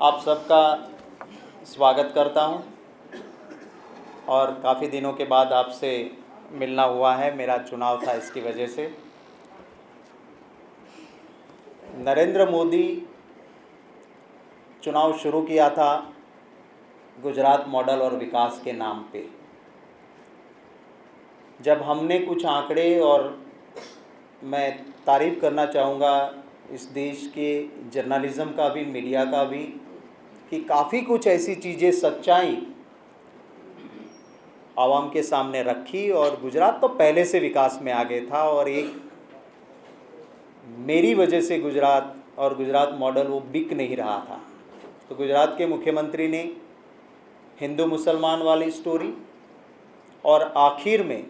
आप सबका स्वागत करता हूं और काफ़ी दिनों के बाद आपसे मिलना हुआ है। मेरा चुनाव था, इसकी वजह से। नरेंद्र मोदी चुनाव शुरू किया था गुजरात मॉडल और विकास के नाम पे। जब हमने कुछ आंकड़े, और मैं तारीफ़ करना चाहूँगा इस देश के जर्नलिज़्म का भी, मीडिया का भी, कि काफ़ी कुछ ऐसी चीज़ें, सच्चाई आवाम के सामने रखी। और गुजरात तो पहले से विकास में आगे था, और एक मेरी वजह से गुजरात और गुजरात मॉडल वो बिक नहीं रहा था। तो गुजरात के मुख्यमंत्री ने हिंदू मुसलमान वाली स्टोरी, और आखिर में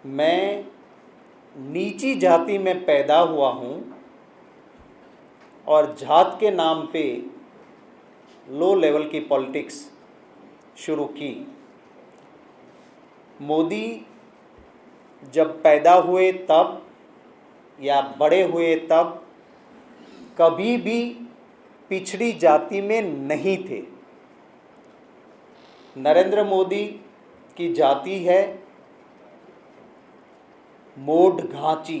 मैं नीची जाति में पैदा हुआ हूँ और जात के नाम पे लो लेवल की पॉलिटिक्स शुरू की। मोदी जब पैदा हुए तब या बड़े हुए तब कभी भी पिछड़ी जाति में नहीं थे। नरेंद्र मोदी की जाति है मोड घांची।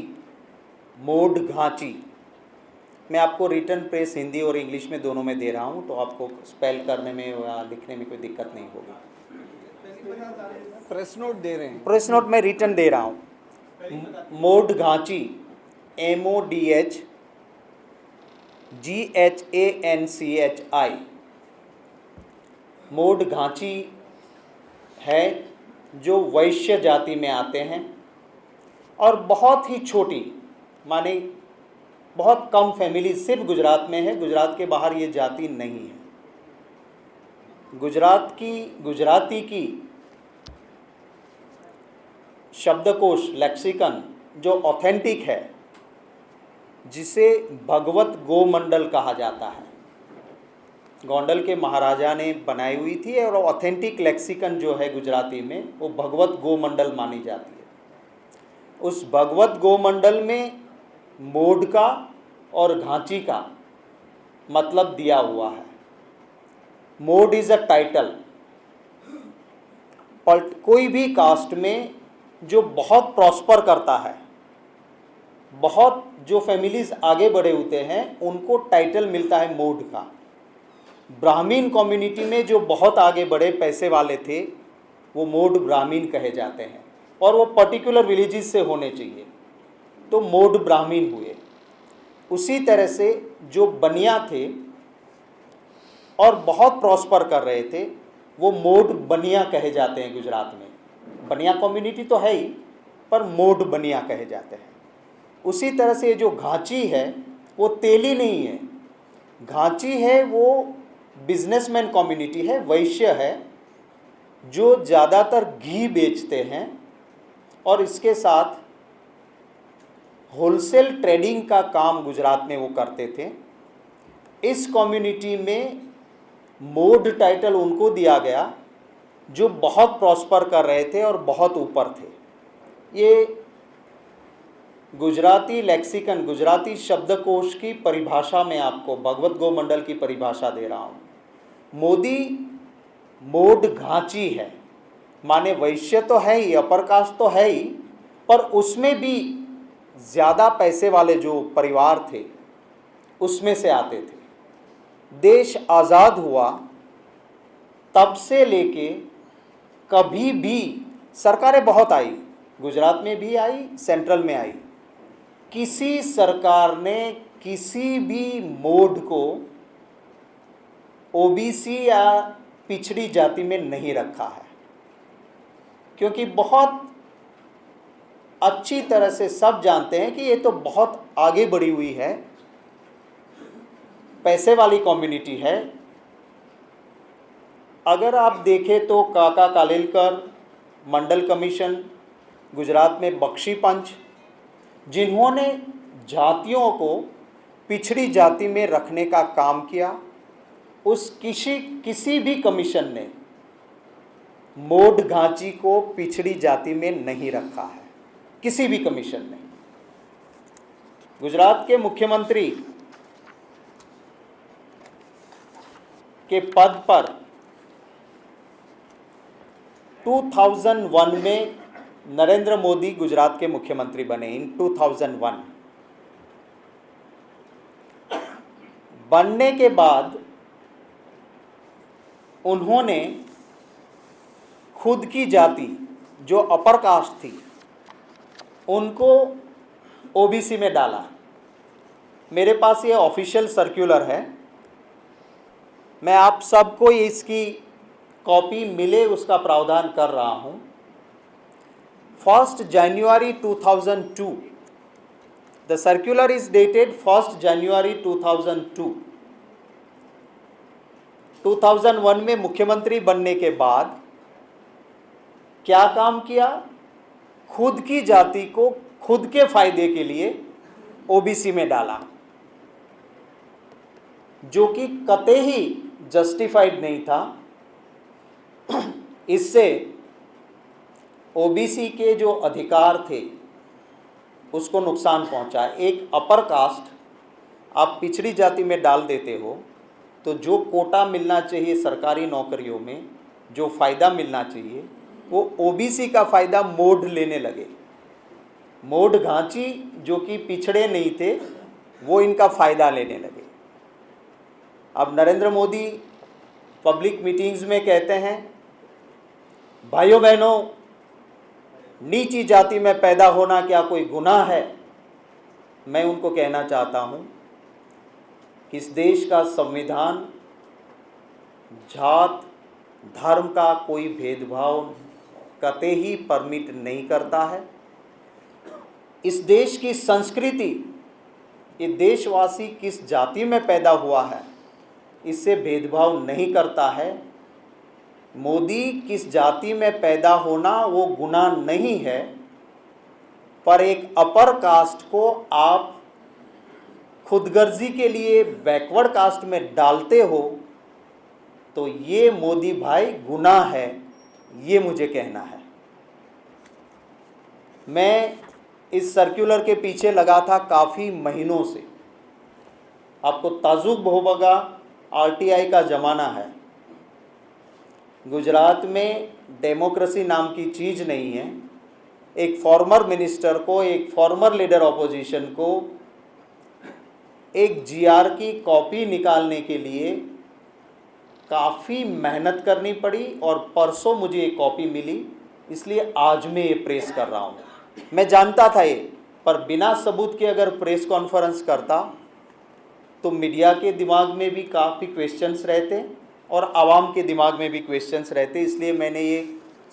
मोड घांची मैं आपको रिटर्न प्रेस हिंदी और इंग्लिश में दोनों में दे रहा हूं, तो आपको स्पेल करने में या लिखने में कोई दिक्कत नहीं होगी। प्रेस नोट दे रहे हैं। प्रेस नोट में रिटर्न दे रहा हूं। Mode Ghanchi, MODHGHANCHI। Mode Ghanchi है जो वैश्य जाति में आते हैं, और बहुत ही छोटी, माने बहुत कम फैमिली सिर्फ गुजरात में है। गुजरात के बाहर ये जाति नहीं है। गुजराती की शब्दकोश, लेक्सिकन जो ऑथेंटिक है, जिसे भगवत गोमंडल कहा जाता है, गोंडल के महाराजा ने बनाई हुई थी, और ऑथेंटिक लेक्सिकन जो है गुजराती में, वो भगवत गोमंडल मानी जाती है। उस भगवत गोमंडल में मोड का और घांची का मतलब दिया हुआ है। Mode is a title. कोई भी कास्ट में जो बहुत प्रॉस्पर करता है, बहुत जो फैमिलीज आगे बढ़े होते हैं, उनको टाइटल मिलता है मोड का। ब्राह्मीण कम्युनिटी में जो बहुत आगे बढ़े, पैसे वाले थे, वो मोड ब्राह्मीण कहे जाते हैं, और वो पर्टिकुलर विलेजेस से होने चाहिए, तो मोड ब्राह्मीण हुए। उसी तरह से जो बनिया थे और बहुत प्रॉस्पर कर रहे थे, वो मोड बनिया कहे जाते हैं गुजरात में। बनिया कम्युनिटी तो है ही, पर मोड बनिया कहे जाते हैं। उसी तरह से जो घांची है, वो तेली नहीं है। घांची है वो बिजनेसमैन कम्युनिटी है, वैश्य है, जो ज़्यादातर घी बेचते हैं, और इसके साथ होलसेल ट्रेडिंग का काम गुजरात में वो करते थे। इस कम्युनिटी में मोड टाइटल उनको दिया गया जो बहुत प्रॉस्पर कर रहे थे और बहुत ऊपर थे। ये गुजराती लेक्सिकन, गुजराती शब्दकोश की परिभाषा में आपको भगवत गोमंडल की परिभाषा दे रहा हूँ। मोदी मोड घांची है, माने वैश्य तो है ही, अपर कास्ट तो है ही, पर उसमें भी ज़्यादा पैसे वाले जो परिवार थे, उसमें से आते थे। देश आज़ाद हुआ तब से लेके कभी भी सरकारें बहुत आई, गुजरात में भी आई, सेंट्रल में आई, किसी सरकार ने किसी भी मोड को ओबीसी या पिछड़ी जाति में नहीं रखा है, क्योंकि बहुत अच्छी तरह से सब जानते हैं कि ये तो बहुत आगे बढ़ी हुई है, पैसे वाली कम्युनिटी है। अगर आप देखें तो काका कालेलकर, मंडल कमीशन, गुजरात में बख्शी पंच, जिन्होंने जातियों को पिछड़ी जाति में रखने का काम किया, उस किसी भी कमीशन ने मोड घांची को पिछड़ी जाति में नहीं रखा है, किसी भी कमीशन ने। गुजरात के मुख्यमंत्री के पद पर 2001 में नरेंद्र मोदी गुजरात के मुख्यमंत्री बने। इन 2001 बनने के बाद उन्होंने खुद की जाति जो अपर कास्ट थी उनको ओबीसी में डाला। मेरे पास ये ऑफिशियल सर्कुलर है, मैं आप सबको इसकी कॉपी मिले उसका प्रावधान कर रहा हूँ। 1st January 2002, the circular is dated 1st January 2002। 2001 में मुख्यमंत्री बनने के बाद क्या काम किया? खुद की जाति को खुद के फायदे के लिए ओबीसी में डाला, जो कि कतई जस्टिफाइड नहीं था। इससे ओबीसी के जो अधिकार थे उसको नुकसान पहुंचा। एक अपर कास्ट आप पिछड़ी जाति में डाल देते हो तो जो कोटा मिलना चाहिए सरकारी नौकरियों में, जो फ़ायदा मिलना चाहिए, वो ओबीसी का फ़ायदा मोड लेने लगे। मोड घांची जो कि पिछड़े नहीं थे वो इनका फ़ायदा लेने लगे। अब नरेंद्र मोदी पब्लिक मीटिंग्स में कहते हैं, भाइयों बहनों, नीची जाति में पैदा होना क्या कोई गुनाह है? मैं उनको कहना चाहता हूँ कि इस देश का संविधान जात धर्म का कोई भेदभाव कतई परमिट नहीं करता है। इस देश की संस्कृति, ये देशवासी किस जाति में पैदा हुआ है इससे भेदभाव नहीं करता है। मोदी किस जाति में पैदा होना वो गुनाह नहीं है, पर एक अपर कास्ट को आप खुदगर्जी के लिए बैकवर्ड कास्ट में डालते हो तो ये मोदी भाई गुनाह है, ये मुझे कहना है। मैं इस सर्कुलर के पीछे लगा था काफ़ी महीनों से। आपको ताजुब होगा, आरटीआई का ज़माना है। गुजरात में डेमोक्रेसी नाम की चीज़ नहीं है। एक फॉर्मर मिनिस्टर को, एक फॉर्मर लीडर ऑपोजिशन को एक जीआर की कॉपी निकालने के लिए काफ़ी मेहनत करनी पड़ी और परसों मुझे एक कॉपी मिली, इसलिए आज मैं ये प्रेस कर रहा हूँ। मैं जानता था ये, पर बिना सबूत के अगर प्रेस कॉन्फ्रेंस करता तो मीडिया के दिमाग में भी काफ़ी क्वेश्चंस रहते और आवाम के दिमाग में भी क्वेश्चंस रहते। इसलिए मैंने ये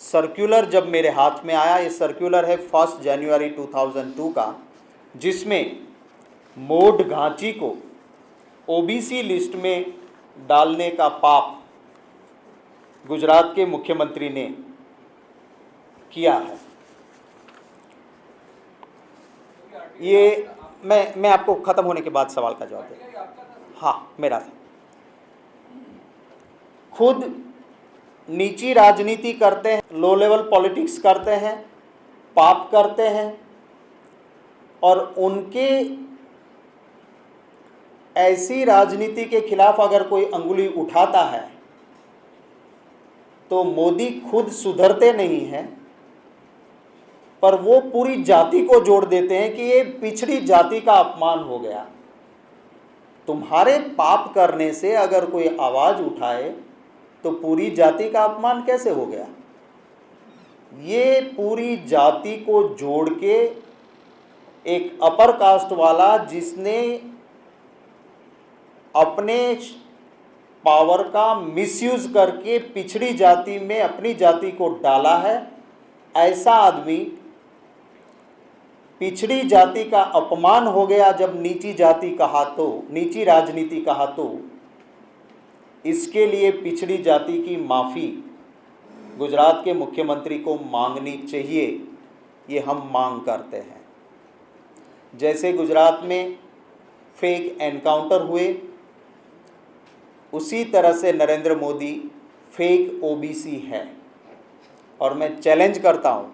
सर्कुलर जब मेरे हाथ में आया, ये सर्कुलर है 1 जनवरी 2002 का, जिसमें मोड घांची को ओबीसी लिस्ट में डालने का पाप गुजरात के मुख्यमंत्री ने किया है। ये मैं आपको ख़त्म होने के बाद सवाल का जवाब दूँ। हाँ, मेरा था। खुद नीची राजनीति करते हैं, लो लेवल पॉलिटिक्स करते हैं, पाप करते हैं, और उनके ऐसी राजनीति के खिलाफ अगर कोई अंगुली उठाता है तो मोदी खुद सुधरते नहीं हैं, पर वो पूरी जाति को जोड़ देते हैं कि ये पिछड़ी जाति का अपमान हो गया। तुम्हारे पाप करने से अगर कोई आवाज़ उठाए तो पूरी जाति का अपमान कैसे हो गया? ये पूरी जाति को जोड़ के एक अपर कास्ट वाला जिसने अपने पावर का मिसयूज करके पिछड़ी जाति में अपनी जाति को डाला है, ऐसा आदमी पिछड़ी जाति का अपमान हो गया जब नीची जाति कहा तो, नीची राजनीति कहा तो इसके लिए पिछड़ी जाति की माफ़ी गुजरात के मुख्यमंत्री को मांगनी चाहिए, ये हम मांग करते हैं। जैसे गुजरात में फेक एनकाउंटर हुए, उसी तरह से नरेंद्र मोदी फेक ओबीसी है। और मैं चैलेंज करता हूँ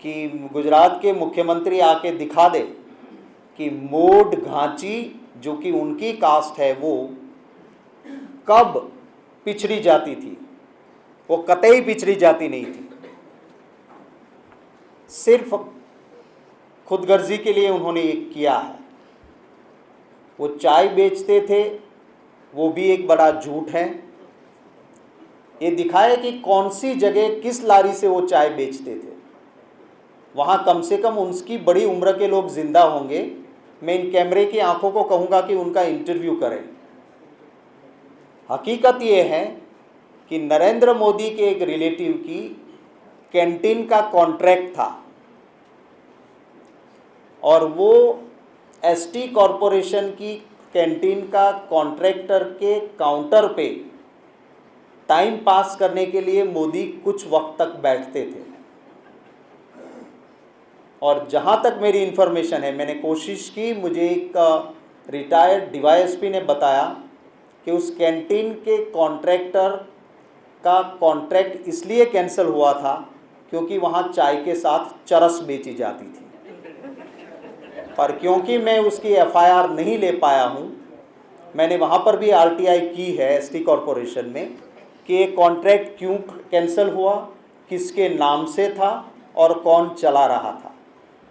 कि गुजरात के मुख्यमंत्री आके दिखा दे कि मोड घांची जो कि उनकी कास्ट है वो कब पिछड़ी जाति थी। वो कतई पिछड़ी जाति नहीं थी, सिर्फ खुदगर्जी के लिए उन्होंने ये किया है। वो चाय बेचते थे, वो भी एक बड़ा झूठ है। ये दिखाया कि कौन सी जगह किस लारी से वो चाय बेचते थे। वहाँ कम से कम उनकी बड़ी उम्र के लोग जिंदा होंगे। मैं इन कैमरे की आंखों को कहूँगा कि उनका इंटरव्यू करें। हकीकत ये है कि नरेंद्र मोदी के एक रिलेटिव की कैंटीन का कॉन्ट्रैक्ट था और वो एसटी कॉरपोरेशन की कैंटीन का कॉन्ट्रैक्टर के काउंटर पे टाइम पास करने के लिए मोदी कुछ वक्त तक बैठते थे। और जहाँ तक मेरी इन्फॉर्मेशन है, मैंने कोशिश की, मुझे एक रिटायर्ड डीवाईएसपी ने बताया कि उस कैंटीन के कॉन्ट्रैक्टर का कॉन्ट्रैक्ट इसलिए कैंसिल हुआ था क्योंकि वहाँ चाय के साथ चरस बेची जाती थी। पर क्योंकि मैं उसकी एफआईआर नहीं ले पाया हूँ, मैंने वहाँ पर भी आरटीआई की है एसटी कॉरपोरेशन में कि ये कॉन्ट्रैक्ट क्यों कैंसिल हुआ, किसके नाम से था और कौन चला रहा था।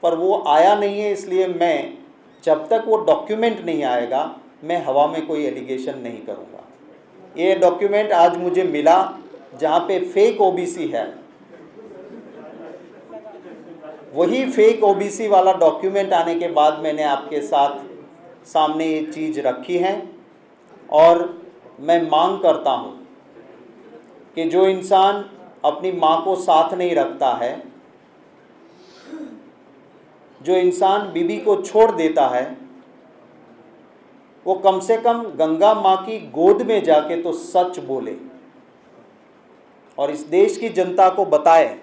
पर वो आया नहीं है, इसलिए मैं जब तक वो डॉक्यूमेंट नहीं आएगा मैं हवा में कोई एलिगेशन नहीं करूँगा। ये डॉक्यूमेंट आज मुझे मिला जहाँ पे फेक ओबीसी है, वही फेक ओबीसी वाला डॉक्यूमेंट आने के बाद मैंने आपके साथ सामने ये चीज़ रखी है। और मैं मांग करता हूँ कि जो इंसान अपनी माँ को साथ नहीं रखता है, जो इंसान बीबी को छोड़ देता है, वो कम से कम गंगा माँ की गोद में जाके तो सच बोले और इस देश की जनता को बताए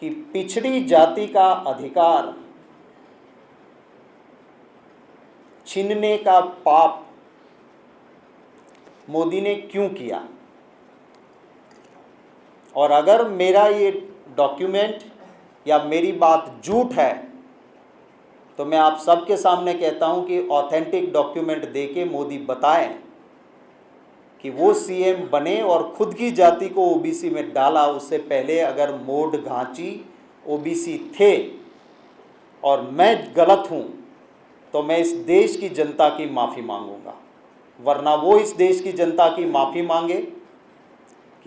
कि पिछड़ी जाति का अधिकार छीनने का पाप मोदी ने क्यों किया। और अगर मेरा ये डॉक्यूमेंट या मेरी बात झूठ है तो मैं आप सबके सामने कहता हूं कि ऑथेंटिक डॉक्यूमेंट देके मोदी बताएं कि वो सीएम बने और खुद की जाति को ओबीसी में डाला। उससे पहले अगर मोड घांची ओबीसी थे और मैं गलत हूं तो मैं इस देश की जनता की माफ़ी मांगूंगा, वरना वो इस देश की जनता की माफ़ी मांगे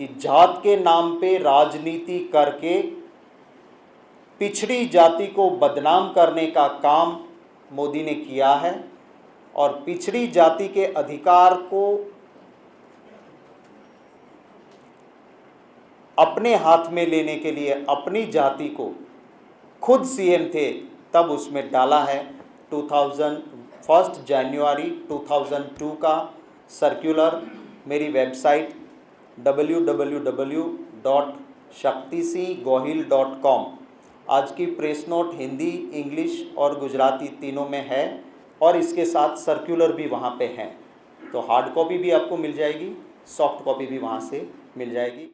कि जात के नाम पे राजनीति करके पिछड़ी जाति को बदनाम करने का काम मोदी ने किया है और पिछड़ी जाति के अधिकार को अपने हाथ में लेने के लिए अपनी जाति को खुद सीएम थे तब उसमें डाला है। 1 जनवरी 2002 का सर्कुलर मेरी वेबसाइट www.shaktisigohil.com आज की प्रेस नोट हिंदी, इंग्लिश और गुजराती तीनों में है और इसके साथ सर्कुलर भी वहाँ पे हैं। तो हार्ड कॉपी भी आपको मिल जाएगी, सॉफ्ट कॉपी भी वहाँ से मिल जाएगी।